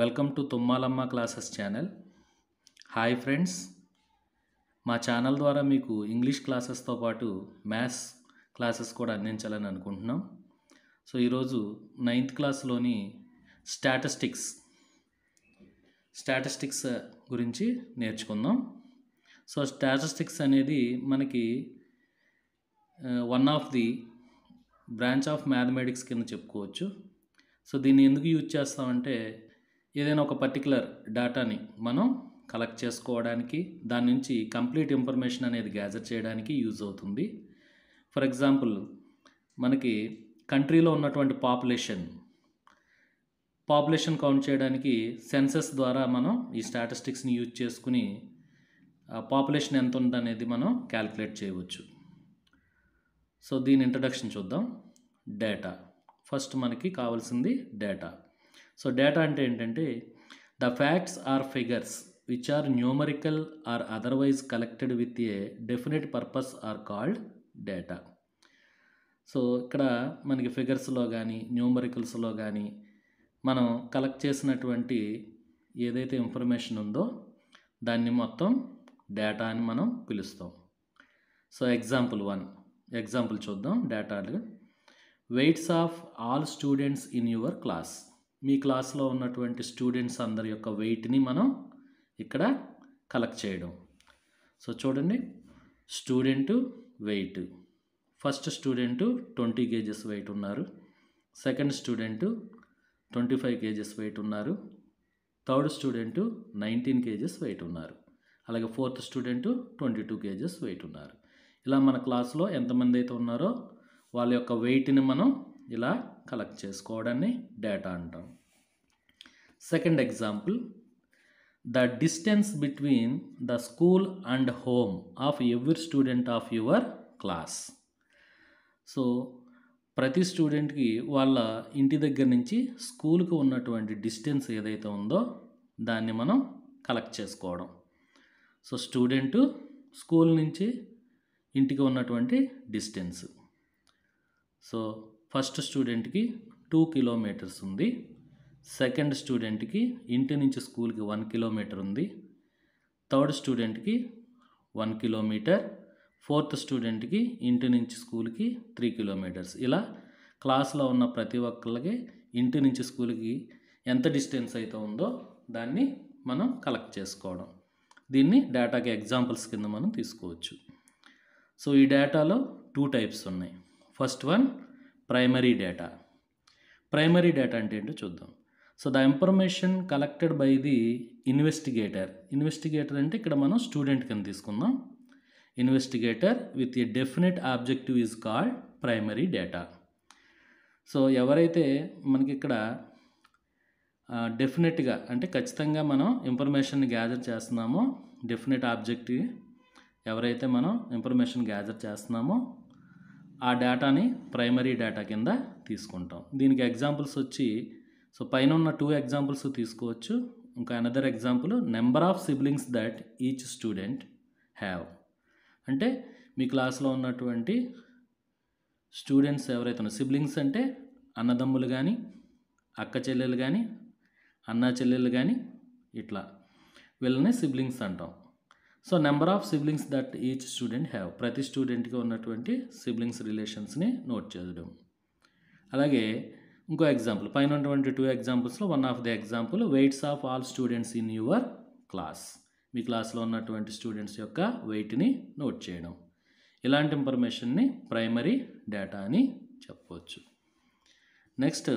Welcome to Tummalamma classes channel. Hi friends, మా channel ద్వారా మీకు ఇంగ్లీష్ క్లాసెస్తో పాటు మ్యాథ్స్ క్లాసెస్ కూడా అందించాలని అనుకుంటున్నాం. సో ఈరోజు 9th క్లాస్లోని స్టాటిస్టిక్స్ గురించి నేర్చుకుందాం. సో స్టాటిస్టిక్స్ అనేది మనకి one of the branch of mathematics కింద చెప్పుకోవచ్చు. సో దీన్ని ఎందుకు యూజ్ చేస్తామంటే ఏదైనా ఒక పర్టికులర్ డేటాని మనం కలెక్ట్ చేసుకోవడానికి, దాని నుంచి కంప్లీట్ ఇన్ఫర్మేషన్ అనేది గ్యాదర్ చేయడానికి యూజ్ అవుతుంది. ఫర్ ఎగ్జాంపుల్, మనకి కంట్రీలో ఉన్నటువంటి పాపులేషన్ కౌంట్ చేయడానికి సెన్సస్ ద్వారా మనం ఈ స్టాటిస్టిక్స్ని యూజ్ చేసుకుని పాపులేషన్ ఎంత ఉందనేది మనం క్యాలిక్యులేట్ చేయవచ్చు. సో దీని ఇంట్రడక్షన్ చూద్దాం. డేటా ఫస్ట్ మనకి కావాల్సింది డేటా. సో డేటా అంటే ఏంటంటే the facts or figures which are numerical or otherwise collected with a definite purpose are called data. So ఇక్కడ మనకి ఫిగర్స్లో కానీ న్యూమరికల్స్లో కానీ మనం కలెక్ట్ చేసినటువంటి ఏదైతే ఇన్ఫర్మేషన్ ఉందో దాన్ని మొత్తం డేటా అని మనం పిలుస్తాం. సో ఎగ్జాంపుల్ చూద్దాం. డేటాలు weights of all students in your class. మీ క్లాస్లో ఉన్నటువంటి స్టూడెంట్స్ అందరి యొక్క వెయిట్ని మనం ఇక్కడ కలెక్ట్ చేయడం. సో చూడండి, student weight. First student 20 kgs weight ఉన్నారు, సెకండ్ స్టూడెంటు 25 kgs వెయిట్ ఉన్నారు, థర్డ్ స్టూడెంటు 19 kgs వెయిట్ ఉన్నారు, అలాగే ఫోర్త్ స్టూడెంటు 22 kgs వెయిట్ ఉన్నారు. ఇలా మన క్లాస్లో ఎంతమంది అయితే ఉన్నారో వాళ్ళ యొక్క వెయిట్ని మనం ఇలా కలెక్ట్ చేసుకోవడాన్ని డేటా అంటాం. Second example, the distance between the school and home of every student of your class. So ప్రతి స్టూడెంట్కి వాళ్ళ ఇంటి దగ్గర నుంచి స్కూల్కి ఉన్నటువంటి డిస్టెన్స్ ఏదైతే ఉందో దాన్ని మనం కలెక్ట్ చేసుకోవడం. సో స్టూడెంటు స్కూల్ నుంచి ఇంటికి ఉన్నటువంటి డిస్టెన్స్. సో ఫస్ట్ స్టూడెంట్కి 2 kilometers ఉంది, సెకండ్ స్టూడెంట్కి ఇంటి నుంచి స్కూల్కి 1 kilometer ఉంది, థర్డ్ స్టూడెంట్కి 1 kilometer, ఫోర్త్ స్టూడెంట్కి ఇంటి నుంచి స్కూల్కి 3 kilometers. ఇలా క్లాస్లో ఉన్న ప్రతి ఒక్కరికి ఇంటి నుంచి స్కూల్కి ఎంత డిస్టెన్స్ అయితే ఉందో దాన్ని మనం కలెక్ట్ చేసుకోవడం. దీన్ని డేటాకి ఎగ్జాంపుల్స్ కింద మనం తీసుకోవచ్చు. సో ఈ డేటాలో 2 types ఉన్నాయి. First one primary data. Primary data అంటే ఏంటో చూద్దాం. So the information collected by the investigator అంటే ఇక్కడ మనం స్టూడెంట్ కింద తీసుకుందాం. Investigator with a definite objective is called primary data. So ఎవరైతే మనకి ఇక్కడ డెఫినెట్గా అంటే ఖచ్చితంగా మనం ఇన్ఫర్మేషన్ని గ్యాదర్ చేస్తున్నామో, డెఫినెట్ ఆబ్జెక్టివ్ ఎవరైతే మనం ఇన్ఫర్మేషన్ గ్యాదర్ చేస్తున్నామో ఆ డేటాని ప్రైమరీ డేటా కింద తీసుకుంటాం. దీనికి ఎగ్జాంపుల్స్ వచ్చి, సో పైన ఉన్న 2 examples తీసుకోవచ్చు. ఇంకా another example, number of siblings that each student have. అంటే మీ క్లాస్లో ఉన్నటువంటి స్టూడెంట్స్ ఎవరైతే ఉన్నారో, సిబ్లింగ్స్ అంటే అన్నదమ్ములు కానీ, అక్క చెల్లెలు కానీ, అన్నా చెల్లెలు కానీ, ఇట్లా వీళ్ళని సిబ్లింగ్స్ అంటాం. So number of siblings that each student have, ప్రతి స్టూడెంట్కి ఉన్నటువంటి సిబ్లింగ్స్ రిలేషన్స్ని నోట్ చేయడం. అలాగే ఇంకో ఎగ్జాంపుల్, పైన ఉన్నటువంటి 2 examples one of the example, weights of all students in your class. మీ క్లాస్లో ఉన్నటువంటి స్టూడెంట్స్ యొక్క వెయిట్ని నోట్ చేయడం. ఇలాంటి ఇన్ఫర్మేషన్ని ప్రైమరీ డేటా అని చెప్పవచ్చు. Next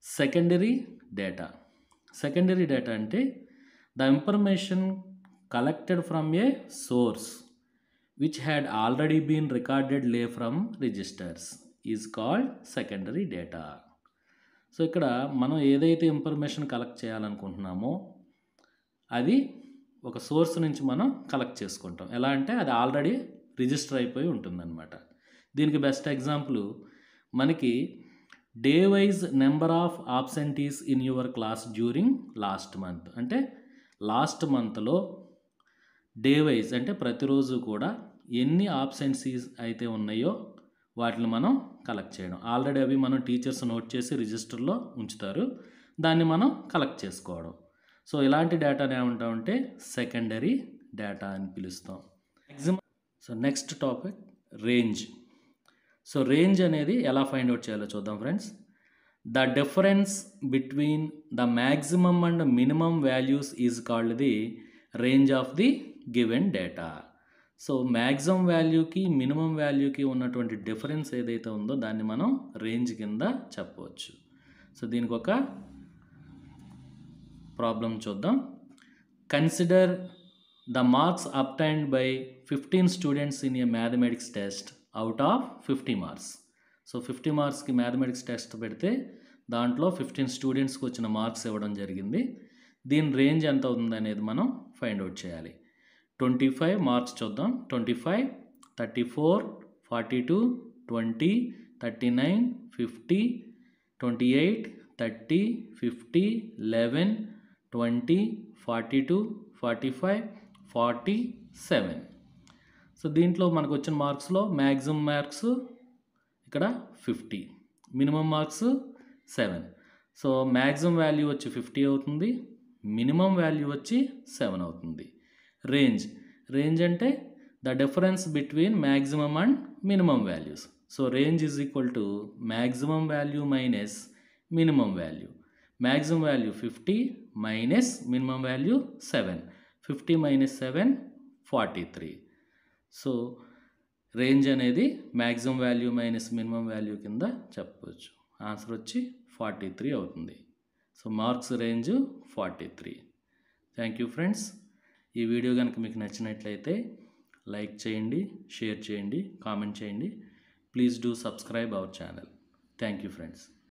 secondary data. Secondary data అంటే the information collected from a source which had already been recorded lay from registers is called secondary data. So ఇక్కడ మనం ఏదైతే ఇన్ఫర్మేషన్ కలెక్ట్ చేయాలనుకుంటున్నామో అది ఒక సోర్స్ నుంచి మనం కలెక్ట్ చేసుకుంటాం. ఎలా అంటే అది ఆల్రెడీ రిజిస్టర్ అయిపోయి ఉంటుందన్నమాట. దీనికి బెస్ట్ ఎగ్జాంపుల్ మనకి day wise number of absentees in your class during last month. అంటే లాస్ట్ మంత్లో డే వైజ్ అంటే ప్రతిరోజు కూడా ఎన్ని ఆబ్సెన్సీస్ అయితే ఉన్నాయో వాటిని మనం కలెక్ట్ చేయడం. ఆల్రెడీ అవి మనం టీచర్స్ నోట్ చేసి రిజిస్టర్లో ఉంచుతారు. దాన్ని మనం కలెక్ట్ చేసుకోవడం. సో ఇలాంటి డేటాని ఏమంటామంటే సెకండరీ డేటా అని పిలుస్తాం. Maximum. So next topic range. So range అనేది ఎలా ఫైండ్ అవుట్ చేయాలో చూద్దాం friends. The difference between the maximum and minimum values is called the range of the given data. So maximum వాల్యూకి మినిమం వాల్యూకి ఉన్నటువంటి difference ఏదైతే ఉందో దాన్ని మనం రేంజ్ కింద చెప్పవచ్చు. సో దీనికి ఒక ప్రాబ్లం చూద్దాం. Consider the marks obtained by 15 students in a mathematics test out of 50 marks. So 50 మార్క్స్కి మ్యాథమెటిక్స్ టెస్ట్ పెడితే దాంట్లో 15 స్టూడెంట్స్కి వచ్చిన మార్క్స్ ఇవ్వడం జరిగింది. దీని రేంజ్ ఎంత అవుతుంది అనేది మనం ఫైండ్ అవుట్ చేయాలి. 25 మార్క్స్ చూద్దాం. 25, 34, 42, 20, 39, 50, 28, 30, 50, 11, 20, 42, 45, 47. సో దీంట్లో మనకు వచ్చిన మార్క్స్లో మ్యాక్సిమం మార్క్స్ ఇక్కడ 50, minimum marks 7. So maximum value వచ్చి 50 అవుతుంది, మినిమం వాల్యూ వచ్చి 7 అవుతుంది. రేంజ్ అంటే the difference between maximum and minimum values. So range is equal to maximum value minus minimum value. Maximum value 50 minus minimum value 7. 50 minus 7 43. So range అనేది maximum value minus minimum value కింద చెప్పవచ్చు. Answer వచ్చి 43 అవుతుంది. So marks range 43. Thank you friends. ఈ video కనుక మీకు నచ్చినట్లయితే like చేయండి, షేర్ చేయండి, కామెంట్ చేయండి. Please do subscribe our channel. Thank you friends.